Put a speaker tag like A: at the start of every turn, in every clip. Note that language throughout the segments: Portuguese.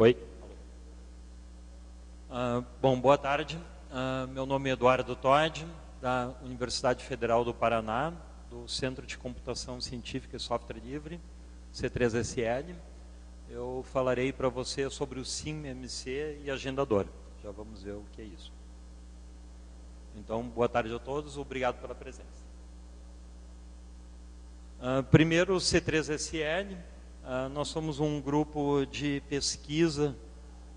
A: Oi. Bom, boa tarde. Meu nome é Eduardo Todd, da Universidade Federal do Paraná, do Centro de Computação Científica e Software Livre, C3SL. Eu falarei para você sobre o SIM-MC e agendador. Já vamos ver o que é isso. Então, boa tarde a todos, obrigado pela presença. Primeiro, o C3SL. Nós somos um grupo de pesquisa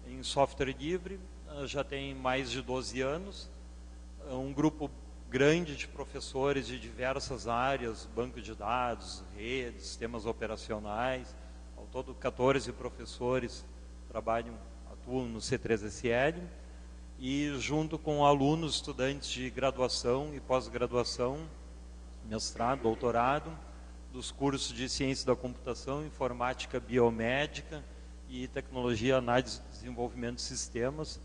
A: em software livre, já tem mais de 12 anos. Um grupo grande de professores de diversas áreas, banco de dados, redes, sistemas operacionais. Ao todo, 14 professores atuam no C3SL. E junto com alunos, estudantes de graduação e pós-graduação, mestrado, doutorado, dos cursos de Ciência da Computação, Informática Biomédica e Tecnologia, Análise e Desenvolvimento de Sistemas.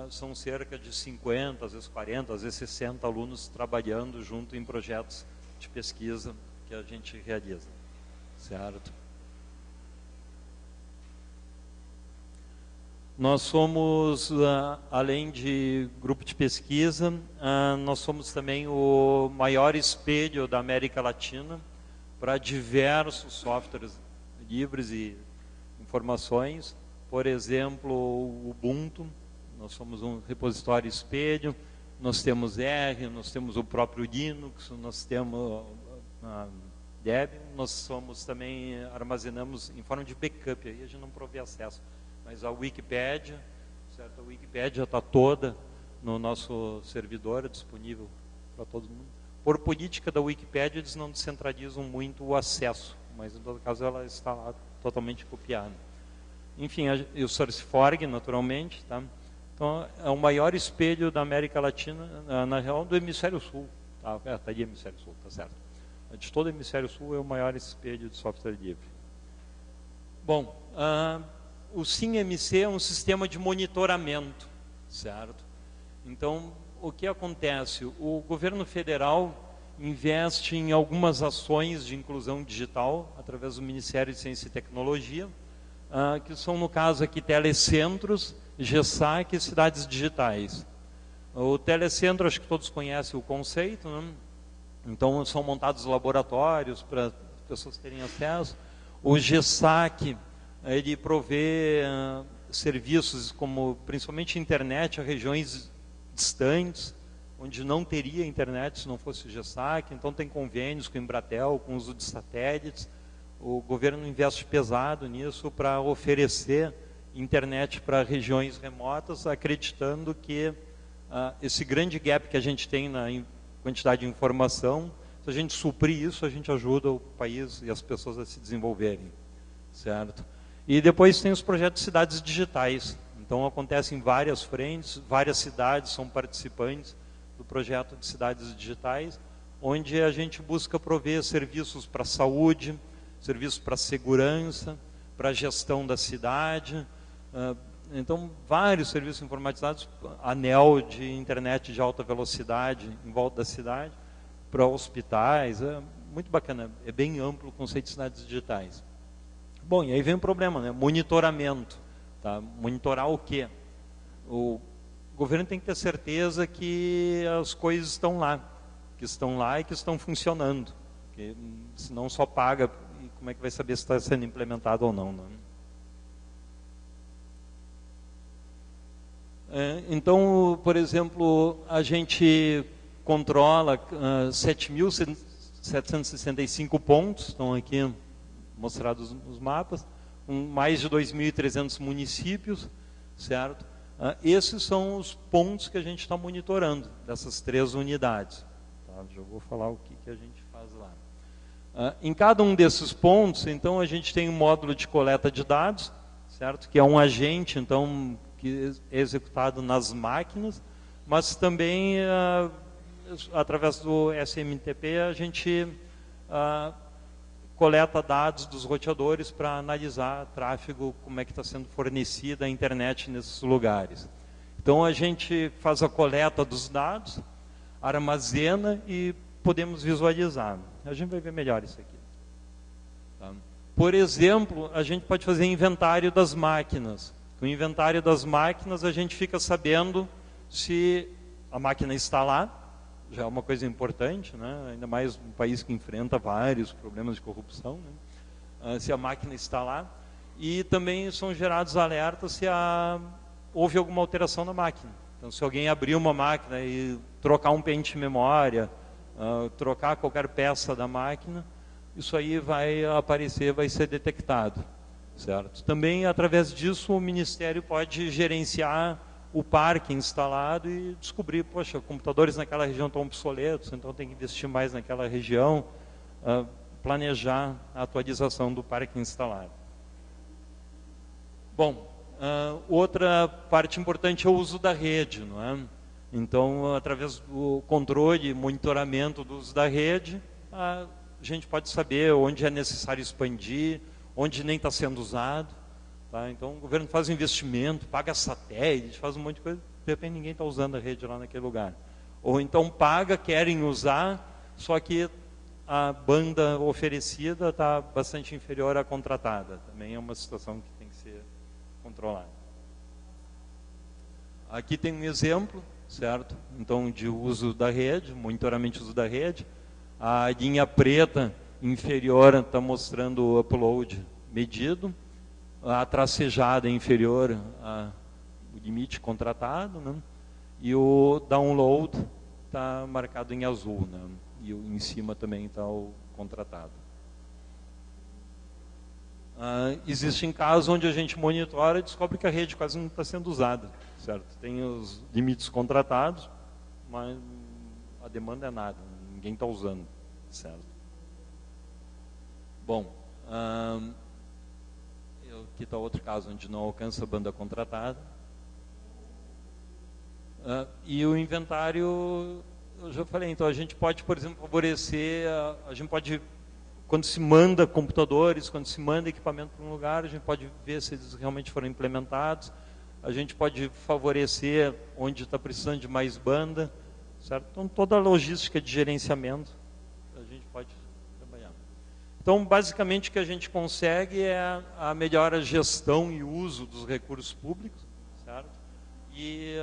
A: São cerca de 50, às vezes 40, às vezes 60 alunos trabalhando junto em projetos de pesquisa que a gente realiza. Certo? Nós somos, além de grupo de pesquisa, nós somos também o maior espelho da América Latina para diversos softwares livres e informações. Por exemplo, o Ubuntu, nós somos um repositório espelho, nós temos R, nós temos o próprio Linux, nós temos a Debian, nós somos também, armazenamos em forma de backup, aí a gente não provê acesso, mas a Wikipédia, certo? A Wikipédia está toda no nosso servidor, disponível para todo mundo. Por política da Wikipédia, eles não descentralizam muito o acesso, mas em todo caso ela está lá totalmente copiada. Enfim, o SourceForge, naturalmente, tá? Então, é o maior espelho da América Latina, na real, do Hemisfério Sul. Tá ali Hemisfério Sul, tá certo. De todo o Hemisfério Sul é o maior espelho de software livre. Bom, o SIM-MC é um sistema de monitoramento, certo? Então, o que acontece? O governo federal investe em algumas ações de inclusão digital através do Ministério de Ciência e Tecnologia, que são, no caso aqui, telecentros, GESAC e cidades digitais. O telecentro, acho que todos conhecem o conceito, né? Então, são montados laboratórios para as pessoas terem acesso. O GESAC, ele provê serviços como, principalmente, internet a regiões distantes, onde não teria internet se não fosse o GESAC. Então tem convênios com o Embratel, com o uso de satélites. O governo investe pesado nisso para oferecer internet para regiões remotas, acreditando que esse grande gap que a gente tem na quantidade de informação, se a gente suprir isso, a gente ajuda o país e as pessoas a se desenvolverem, certo? E depois tem os projetos de cidades digitais. Então, acontece em várias frentes, várias cidades são participantes do projeto de cidades digitais, onde a gente busca prover serviços para saúde, serviços para segurança, para gestão da cidade. Então, vários serviços informatizados, anel de internet de alta velocidade em volta da cidade, para hospitais. É muito bacana, é bem amplo o conceito de cidades digitais. Bom, e aí vem o problema, né? Monitoramento. Tá? Monitorar o quê? O governo tem que ter certeza que as coisas estão lá e que estão funcionando. Porque senão só paga, e como é que vai saber se está sendo implementado ou não, né? Então, por exemplo, a gente controla 7.765 pontos, estão aqui mostrados nos mapas, com mais de 2.300 municípios, certo? Esses são os pontos que a gente está monitorando, dessas 3 unidades. Tá? Já vou falar o que a gente faz lá. Em cada um desses pontos, então, a gente tem um módulo de coleta de dados, certo? Que é um agente, então, que é executado nas máquinas, mas também, através do SMTP, a gente coleta dados dos roteadores para analisar tráfego, como é que está sendo fornecida a internet nesses lugares. Então, a gente faz a coleta dos dados, armazena e podemos visualizar. A gente vai ver melhor isso aqui. Tá? Por exemplo, a gente pode fazer inventário das máquinas. Com o inventário das máquinas, a gente fica sabendo se a máquina está lá, já é uma coisa importante, né? Ainda mais um país que enfrenta vários problemas de corrupção, né? Se a máquina está lá. E também são gerados alertas se houve alguma alteração na máquina. Então, se alguém abrir uma máquina e trocar um pente de memória, trocar qualquer peça da máquina, isso aí vai aparecer, vai ser detectado. Certo? Também, através disso, o Ministério pode gerenciar o parque instalado e descobrir, poxa, computadores naquela região estão obsoletos, então tem que investir mais naquela região, planejar a atualização do parque instalado. Bom, outra parte importante é o uso da rede, não é? Então, através do controle e monitoramento do uso da rede, a gente pode saber onde é necessário expandir, onde nem está sendo usado. Tá? Então, o governo faz investimento, paga satélite, faz um monte de coisa, de repente ninguém está usando a rede lá naquele lugar. Ou então paga, querem usar, só que a banda oferecida está bastante inferior à contratada. Também é uma situação que tem que ser controlada. Aqui tem um exemplo, certo? Então, de uso da rede, monitoramento do uso da rede. A linha preta inferior está mostrando o upload medido, a tracejada inferior ao limite contratado, né? E o download está marcado em azul, né? E em cima também está o contratado. Existem casos onde a gente monitora e descobre que a rede quase não está sendo usada, certo? Tem os limites contratados, mas a demanda é nada, ninguém está usando, certo? Bom, aqui está outro caso onde não alcança a banda contratada. E o inventário, eu já falei, então a gente pode, por exemplo, favorecer, a gente pode, quando se manda computadores, quando se manda equipamento para um lugar, a gente pode ver se eles realmente foram implementados, a gente pode favorecer onde está precisando de mais banda, certo? Então toda a logística de gerenciamento a gente pode trabalhar. Então, basicamente, o que a gente consegue é a melhor gestão e uso dos recursos públicos, certo? E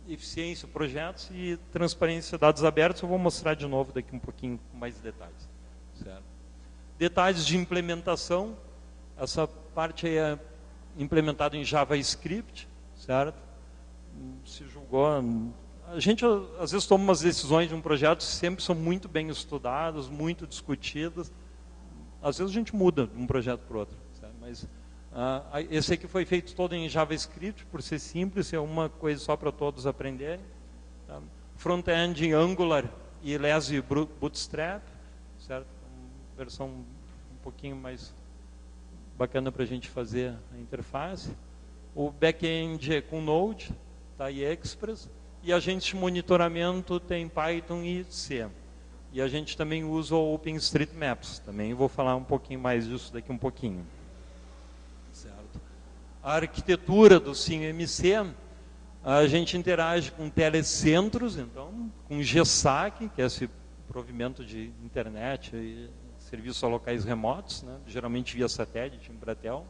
A: eficiência, projetos e transparência, dados abertos. Eu vou mostrar de novo daqui um pouquinho com mais detalhes, certo? Detalhes de implementação. Essa parte aí é implementada em JavaScript, certo? Se julgou. A gente, às vezes, toma umas decisões de um projeto que sempre são muito bem estudadas, muito discutidas. Às vezes a gente muda de um projeto para o outro, certo? Mas esse aqui foi feito todo em JavaScript, por ser simples, é uma coisa só para todos aprenderem. Tá? Front-end em Angular e Lazy Bootstrap, certo? Uma versão um pouquinho mais bacana para a gente fazer a interface. O back-end é com Node, tá? E Express. E agentes de monitoramento tem Python e C. E a gente também usa o OpenStreetMaps. Também vou falar um pouquinho mais disso daqui um pouquinho. Certo. A arquitetura do SIM-MC, a gente interage com telecentros, então, com GSAC, que é esse provimento de internet e serviços a locais remotos, né, geralmente via satélite, em Bratel,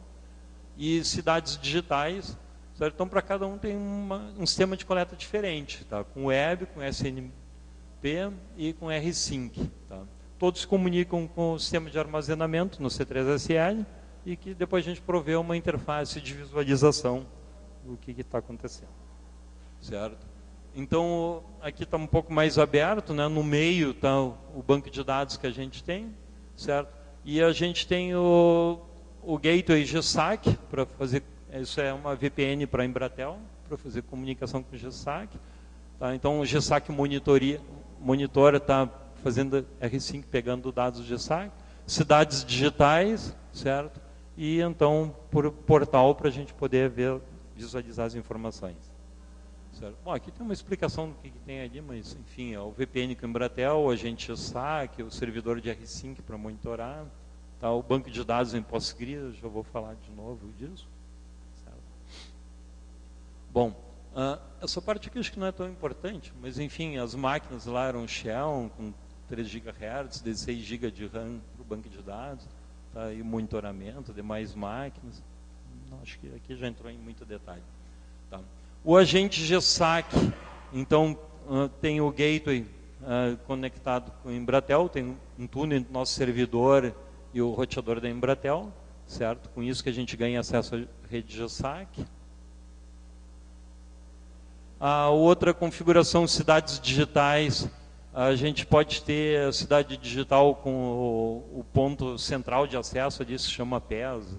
A: e cidades digitais. Certo? Então, para cada um tem um sistema de coleta diferente, tá? Com web, com SNMP e com R-Sync. Tá? Todos se comunicam com o sistema de armazenamento no C3SL e que depois a gente provê uma interface de visualização do que está acontecendo. Certo? Então, aqui está um pouco mais aberto, né? No meio está o banco de dados que a gente tem, certo? E a gente tem o gateway GSAC para fazer. Isso é uma VPN para a Embratel, para fazer comunicação com o GSAC. Tá? Então, o GSAC monitora, está fazendo R-Sync, pegando dados do GSAC. Cidades digitais, certo? E, então, por portal, para a gente poder visualizar as informações. Certo? Bom, aqui tem uma explicação do que tem ali, mas, enfim, é o VPN com a Embratel, o agente GSAC, o servidor de R-Sync para monitorar. Tá? O banco de dados em PostgreSQL, já vou falar de novo disso. Bom, essa parte aqui acho que não é tão importante, mas enfim, as máquinas lá eram Xeon com 3 GHz, 16 GB de RAM para o banco de dados, tá? E monitoramento, demais máquinas, acho que aqui já entrou em muito detalhe. Tá. O agente GSAC, então, tem o gateway conectado com o Embratel, tem um túnel entre o nosso servidor e o roteador da Embratel, certo? Com isso que a gente ganha acesso à rede GSAC. A outra configuração, cidades digitais, a gente pode ter a cidade digital com o ponto central de acesso, disso se chama PES,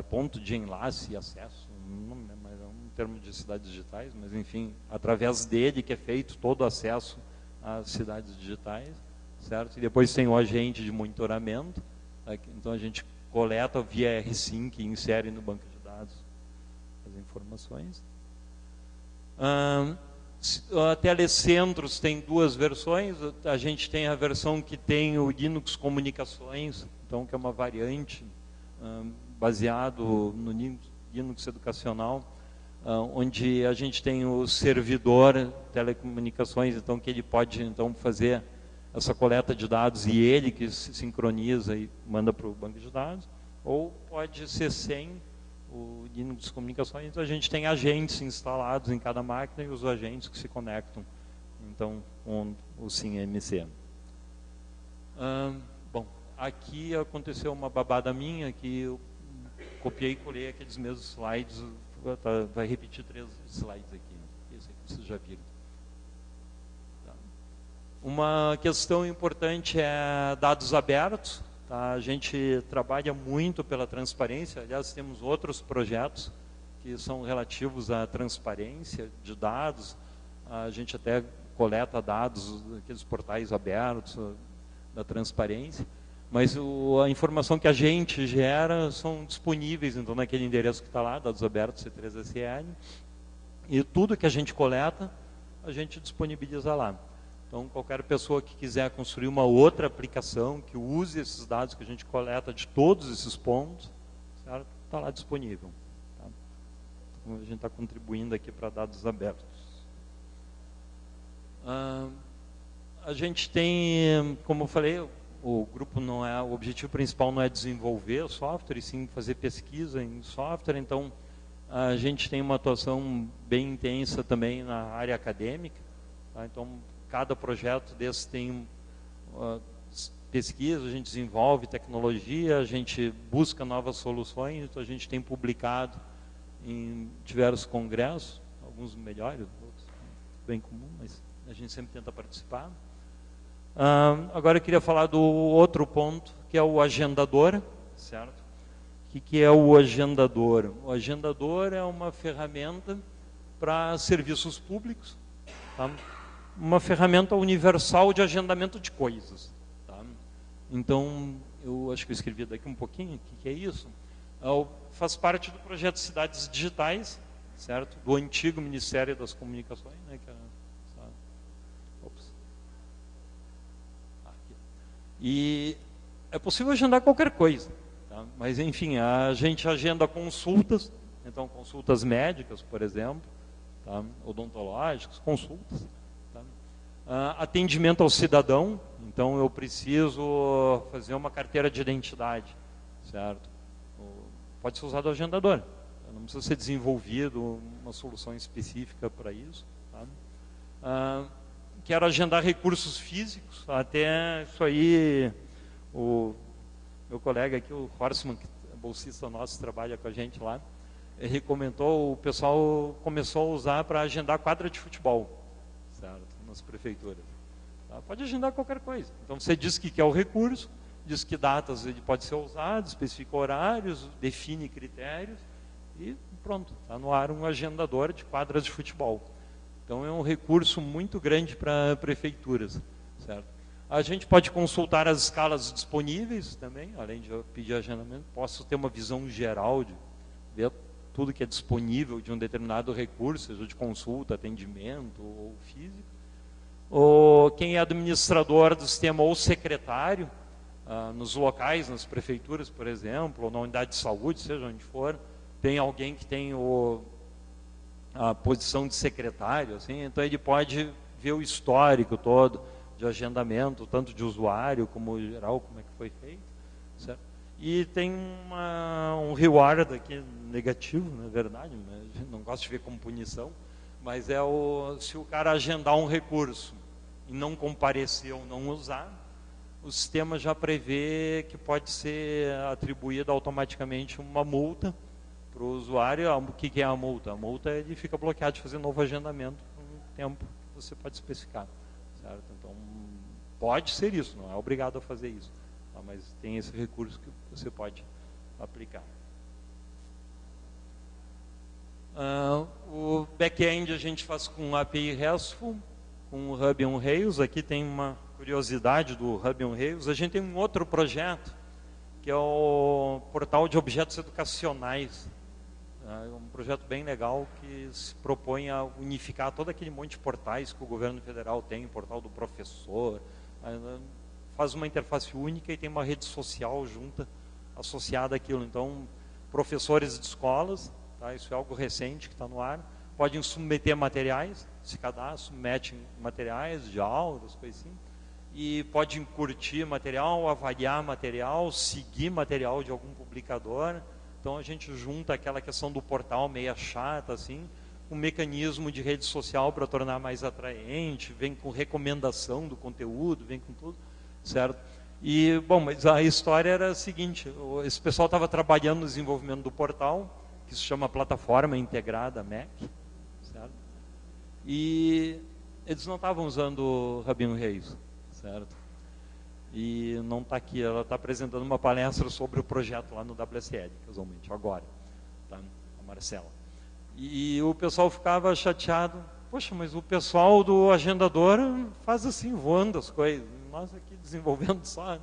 A: ponto de enlace e acesso, não é mais um termo de cidades digitais, mas enfim, através dele que é feito todo o acesso às cidades digitais, certo? E depois tem o agente de monitoramento, então a gente coleta via R-Sync e insere no banco de dados as informações. A Telecentros tem duas versões. A gente tem a versão que tem o Linux Comunicações, então que é uma variante baseado no Linux educacional, onde a gente tem o servidor telecomunicações, então que ele pode então fazer essa coleta de dados e ele que se sincroniza e manda para o banco de dados, ou pode ser sem o Linux Comunicações. Então a gente tem agentes instalados em cada máquina e os agentes que se conectam então com o SIM-MC. Bom, aqui aconteceu uma babada minha que eu copiei e colei aqueles mesmos slides, vai repetir 3 slides aqui, esse aqui vocês já viram. Uma questão importante é dados abertos. Tá? A gente trabalha muito pela transparência. Aliás, temos outros projetos que são relativos à transparência de dados. A gente até coleta dados daqueles portais abertos da transparência. Mas a informação que a gente gera são disponíveis então naquele endereço que está lá, dados abertos C3SL. E tudo que a gente coleta, a gente disponibiliza lá. Então, qualquer pessoa que quiser construir uma outra aplicação que use esses dados que a gente coleta de todos esses pontos, está lá disponível. Tá? Então, a gente está contribuindo aqui para dados abertos. A gente tem, como eu falei, o grupo não é, o objetivo principal não é desenvolver software, e sim fazer pesquisa em software. Então, a gente tem uma atuação bem intensa também na área acadêmica. Tá? Então, cada projeto desse tem pesquisa, a gente desenvolve tecnologia, a gente busca novas soluções, então a gente tem publicado em diversos congressos, alguns melhores, outros bem comum, mas a gente sempre tenta participar. Agora eu queria falar do outro ponto, que é o agendador, certo? O que é o agendador? O agendador é uma ferramenta para serviços públicos, tá? Uma ferramenta universal de agendamento de coisas. Tá? Então, eu acho que eu escrevi daqui um pouquinho, o que é isso? Faz parte do projeto Cidades Digitais, certo? Do antigo Ministério das Comunicações, né? Que e é possível agendar qualquer coisa, tá? Mas enfim, a gente agenda consultas, então consultas médicas, por exemplo, tá? Odontológicas, consultas. Atendimento ao cidadão, então eu preciso fazer uma carteira de identidade, certo? Pode ser usado o agendador, não precisa ser desenvolvido uma solução específica para isso. Tá? Quero agendar recursos físicos, até isso aí, o meu colega aqui, o Horstman, que é bolsista nosso, trabalha com a gente lá, ele comentou, o pessoal começou a usar para agendar quadra de futebol, certo? Nas prefeituras. Tá? Pode agendar qualquer coisa. Então você diz que quer o recurso, diz que datas ele pode ser usado, especifica horários, define critérios e pronto, está no ar um agendador de quadras de futebol. Então é um recurso muito grande para prefeituras, certo? A gente pode consultar as escalas disponíveis também, além de eu pedir agendamento, posso ter uma visão geral de ver tudo que é disponível de um determinado recurso, seja de consulta, atendimento ou físico. Ou quem é administrador do sistema ou secretário, nos locais, nas prefeituras, por exemplo, ou na unidade de saúde, seja onde for, tem alguém que tem a posição de secretário, assim, então ele pode ver o histórico todo de agendamento, tanto de usuário como geral, como é que foi feito, certo? E tem um reward aqui negativo, na verdade, não gosto de ver como punição, mas se o cara agendar um recurso e não comparecer ou não usar, o sistema já prevê que pode ser atribuída automaticamente uma multa para o usuário. O que é a multa? A multa é ele fica bloqueado de fazer novo agendamento por um tempo que você pode especificar. Certo? Então, pode ser isso, não é obrigado a fazer isso. Tá? Mas tem esse recurso que você pode aplicar. O back-end a gente faz com API RESTful, com o Ruby on Rails. Aqui tem uma curiosidade do Ruby on Rails. A gente tem um outro projeto, que é o portal de objetos educacionais. É um projeto bem legal que se propõe a unificar todo aquele monte de portais que o governo federal tem, o portal do professor, faz uma interface única e tem uma rede social junta, associada àquilo. Então, professores de escolas, tá, isso é algo recente que está no ar, podem submeter materiais, se cadastram, submetem materiais de aulas, coisas assim, e podem curtir material, avaliar material, seguir material de algum publicador. Então a gente junta aquela questão do portal meia chata, assim, um mecanismo de rede social para tornar mais atraente, vem com recomendação do conteúdo, vem com tudo, certo? E, bom, mas a história era a seguinte, esse pessoal estava trabalhando no desenvolvimento do portal, que se chama Plataforma Integrada Mac, certo? E eles não estavam usando o Ruby on Rails, certo? E não está aqui, ela está apresentando uma palestra sobre o projeto lá no WSL, casualmente, agora, tá? A Marcela. E o pessoal ficava chateado, poxa, mas o pessoal do agendador faz assim, voando as coisas, nós aqui desenvolvendo só.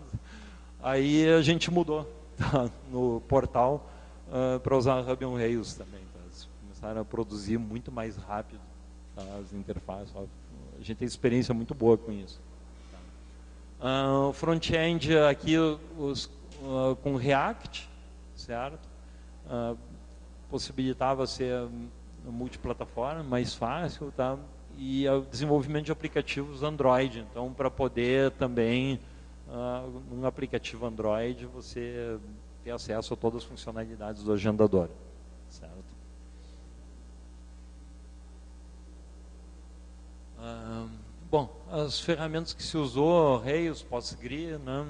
A: Aí a gente mudou, tá? No portal para usar Ruby on Rails também, tá? Eles começaram a produzir muito mais rápido, tá? As interfaces, a gente tem experiência muito boa com isso. O front-end aqui com React, certo? Possibilitava ser multiplataforma, mais fácil, tá? E o desenvolvimento de aplicativos Android. Então, para poder também, num aplicativo Android, você ter acesso a todas as funcionalidades do agendador, certo? Bom, as ferramentas que se usou, Rails, PostgreSQL, né?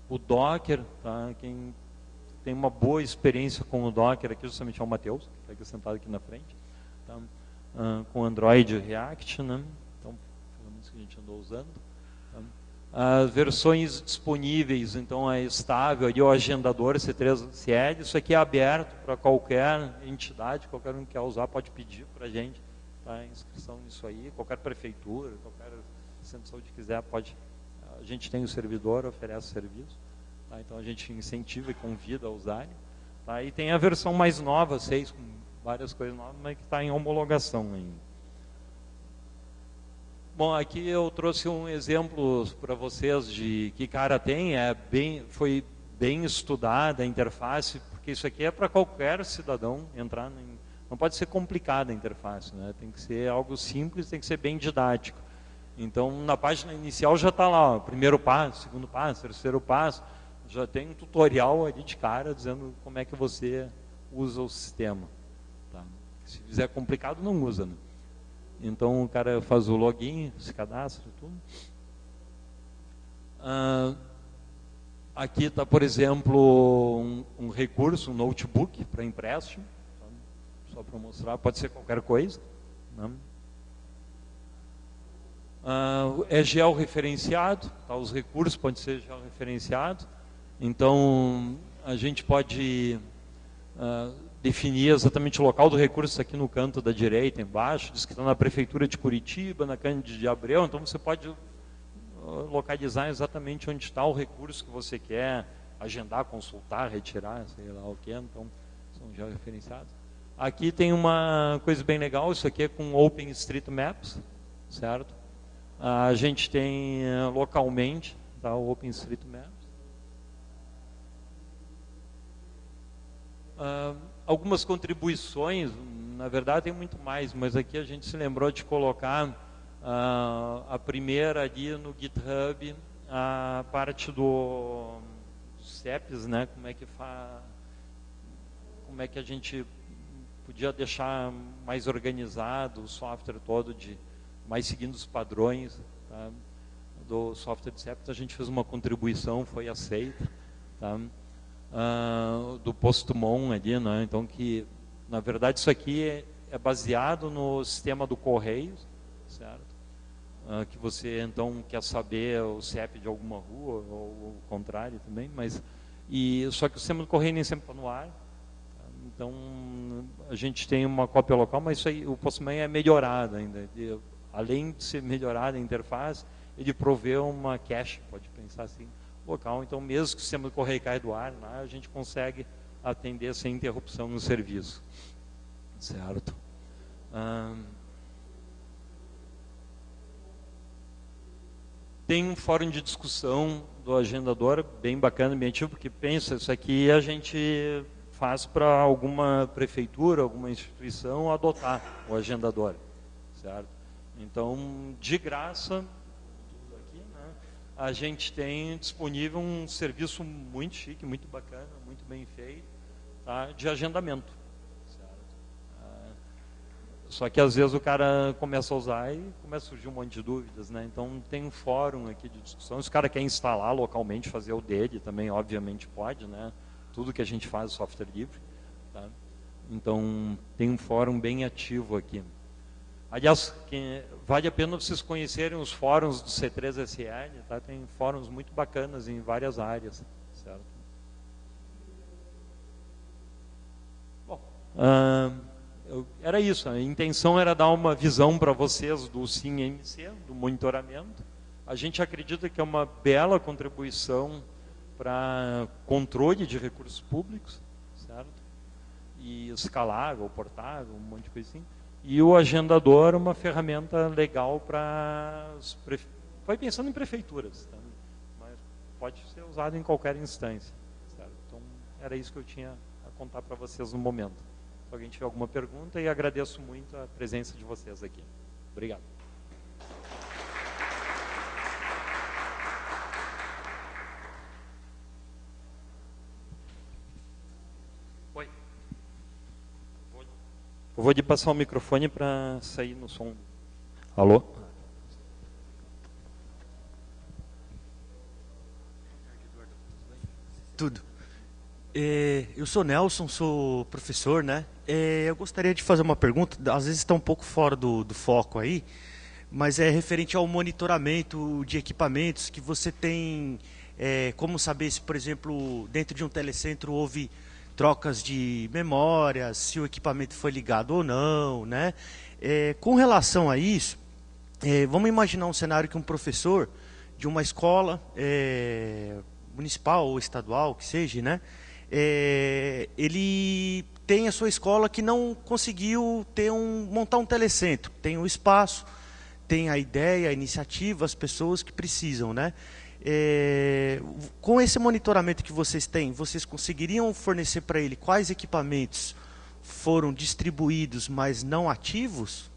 A: O Docker, tá? Quem tem uma boa experiência com o Docker aqui justamente é o Matheus, que está aqui sentado aqui na frente, tá? Com Android e React, né? Então, ferramentas que a gente andou usando. Tá? As versões disponíveis, então é estável, ali o agendador C3CL, isso aqui é aberto para qualquer entidade, qualquer um que quer usar pode pedir para a gente. Tá, inscrição nisso aí, qualquer prefeitura, qualquer centro de saúde quiser, pode. A gente tem o servidor, oferece o serviço, tá, então a gente incentiva e convida a usarem. Tá, e tem a versão mais nova, 6, com várias coisas novas, mas que está em homologação ainda. Bom, aqui eu trouxe um exemplo para vocês de que cara tem, foi bem estudada a interface, porque isso aqui é para qualquer cidadão entrar em. Não pode ser complicada a interface, né? Tem que ser algo simples, tem que ser bem didático. Então, na página inicial já está lá, ó, primeiro passo, segundo passo, terceiro passo, já tem um tutorial ali de cara dizendo como é que você usa o sistema. Tá? Se fizer complicado, não usa, né? Então, o cara faz o login, se cadastra e tudo. Aqui está, por exemplo, um recurso, um notebook para empréstimo. Só para mostrar, pode ser qualquer coisa. Né? É georreferenciado, tá? Os recursos podem ser georreferenciados. Então, a gente pode definir exatamente o local do recurso aqui no canto da direita, embaixo. Diz que está na Prefeitura de Curitiba, na Cândido de Abreu. Então, você pode localizar exatamente onde está o recurso que você quer agendar, consultar, retirar, sei lá o que. Então, são georreferenciados. Aqui tem uma coisa bem legal, isso aqui é com OpenStreetMaps, certo? A gente tem localmente, tá, o OpenStreetMaps. Algumas contribuições, na verdade tem muito mais, mas aqui a gente se lembrou de colocar a primeira ali no GitHub, a parte dos CEPs, né, como é que a gente podia deixar mais organizado o software todo, mais seguindo os padrões, tá, do software de CEPs. A gente fez uma contribuição, foi aceita, tá, do Postumon ali, né, então que, na verdade, isso aqui é baseado no sistema do Correios, certo? Que você, então, quer saber o CEP de alguma rua, ou o contrário também, só que o sistema do Correio nem sempre está no ar. Então, a gente tem uma cópia local, mas isso aí, o Postman é melhorado ainda. Além de ser melhorada a interface, ele provê uma cache, pode pensar assim, local. Então, mesmo que o sistema do Correio caia do ar, a gente consegue atender sem interrupção no serviço. Certo? Tem um fórum de discussão do agendador, bem bacana, bem ativo, porque pensa, isso aqui a gente faz para alguma prefeitura, alguma instituição adotar o agendador, certo? Então, de graça, aqui, né, a gente tem disponível um serviço muito chique, muito bacana, muito bem feito, tá, de agendamento. Só que às vezes o cara começa a usar e começa a surgir um monte de dúvidas, né? Então tem um fórum aqui de discussão. Se o cara quer instalar localmente, fazer o dele também, obviamente pode, né? Tudo que a gente faz é software livre, tá? Então tem um fórum bem ativo aqui. Aliás, vale a pena vocês conhecerem os fóruns do C3SL, tá? Tem fóruns muito bacanas em várias áreas, certo? Bom, era isso, a intenção era dar uma visão para vocês do SIM-MC, do monitoramento. A gente acredita que é uma bela contribuição para controle de recursos públicos, certo? E escalável, portável, um monte de coisa assim. E o agendador, uma ferramenta legal para... Foi pensando em prefeituras, tá? Mas pode ser usado em qualquer instância, certo? Então, era isso que eu tinha a contar para vocês no momento. Se alguém tiver alguma pergunta, e agradeço muito a presença de vocês aqui. Obrigado. Oi. Eu vou lhe passar o microfone para sair no som. Alô?
B: Tudo. Eu sou Nelson, sou professor, né? Eu gostaria de fazer uma pergunta, às vezes está um pouco fora do foco aí, mas é referente ao monitoramento de equipamentos que você tem, como saber se, por exemplo, dentro de um telecentro houve trocas de memórias, se o equipamento foi ligado ou não, né? Com relação a isso, vamos imaginar um cenário que um professor de uma escola municipal ou estadual, que seja, né? Ele tem a sua escola que não conseguiu montar um telecentro, tem o espaço, tem a ideia, a iniciativa, as pessoas que precisam, né? Com esse monitoramento que vocês têm, vocês conseguiriam fornecer para ele quais equipamentos foram distribuídos, mas não ativos?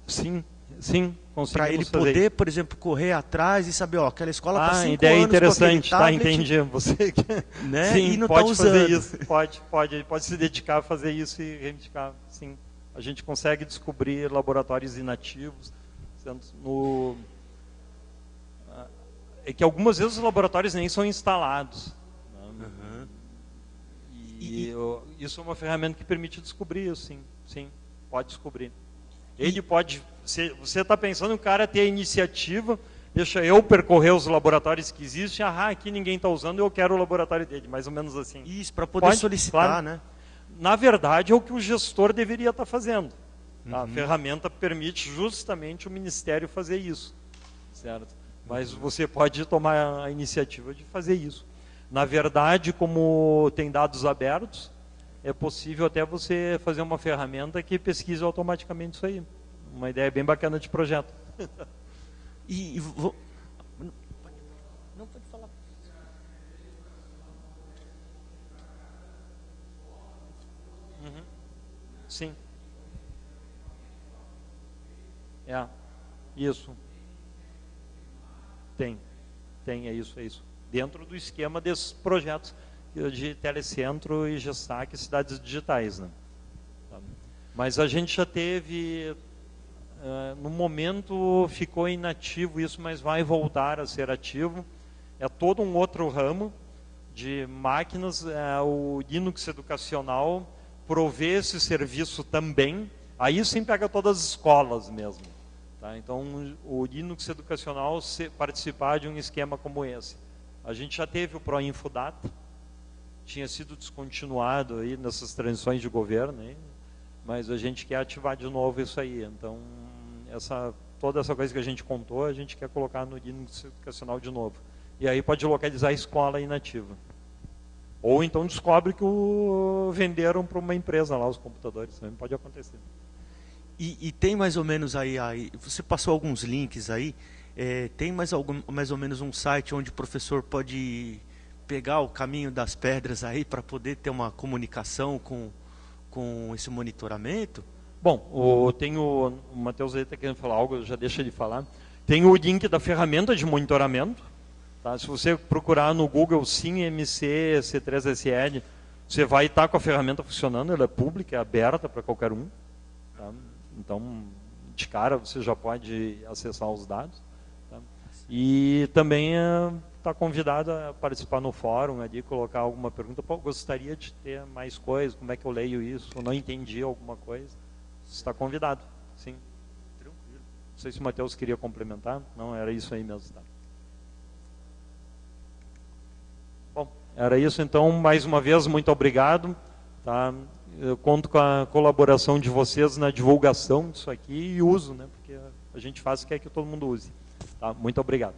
A: Sim, sim.
B: Para ele poder, por exemplo, correr atrás e saber, ó, aquela escola está 5 anos
A: ideia interessante,
B: com aquele tablet,
A: tá, entendi. Você
B: né?
A: Sim,
B: e não
A: pode
B: está usando.
A: fazer isso, pode se dedicar a fazer isso e reivindicar, sim. A gente consegue descobrir laboratórios inativos, é que algumas vezes os laboratórios nem são instalados. Né?
B: Uhum.
A: Isso é uma ferramenta que permite descobrir isso, sim, pode descobrir. Ele pode, você está pensando o cara ter a iniciativa, deixa eu percorrer os laboratórios que existem, aqui ninguém está usando, eu quero o laboratório dele, mais ou menos assim.
B: Isso, para poder solicitar, claro, né?
A: Na verdade, é o que o gestor deveria estar fazendo. Tá? A ferramenta permite justamente o Ministério fazer isso, certo? Mas você pode tomar a iniciativa de fazer isso. Na verdade, como tem dados abertos, é possível até você fazer uma ferramenta que pesquise automaticamente isso aí. Uma ideia bem bacana de projeto.
B: Não pode falar.
A: Sim. Isso. Tem, é isso. dentro do esquema desses projetos de Telecentro e Gestac, cidades digitais, né? Mas a gente já teve, no momento ficou inativo isso, mas vai voltar a ser ativo. É todo um outro ramo de máquinas, o Linux educacional provê esse serviço também. Aí sim pega todas as escolas mesmo. Tá? Então, o Linux educacional participar de um esquema como esse. A gente já teve o ProInfoData, tinha sido descontinuado aí nessas transições de governo, hein? Mas a gente quer ativar de novo isso aí. Então, toda essa coisa que a gente contou, a gente quer colocar no Linux educacional de novo. E aí pode localizar a escola inativa. Ou então descobre que venderam para uma empresa lá os computadores. Também pode acontecer.
B: E tem mais ou menos aí, você passou alguns links aí, tem mais ou menos um site onde o professor pode pegar o caminho das pedras aí para poder ter uma comunicação com esse monitoramento?
A: Bom, tem o Matheus aí está querendo falar algo, já deixa ele falar. Tem o link da ferramenta de monitoramento. Tá? Se você procurar no Google SimMC C3SL, você vai estar com a ferramenta funcionando, ela é pública, é aberta para qualquer um. Tá? Então, de cara, você já pode acessar os dados. Tá? E também está convidado a participar no fórum, ali, colocar alguma pergunta. Pô, gostaria de ter mais coisas, como é que eu leio isso? Eu não entendi alguma coisa. Você está convidado, sim. Tranquilo. Não sei se o Matheus queria complementar. Não, era isso aí mesmo. Tá? Bom, era isso. Então, mais uma vez, muito obrigado. Tá? Eu conto com a colaboração de vocês na divulgação disso aqui e uso, né? Porque a gente faz o que é que todo mundo use. Tá? Muito obrigado.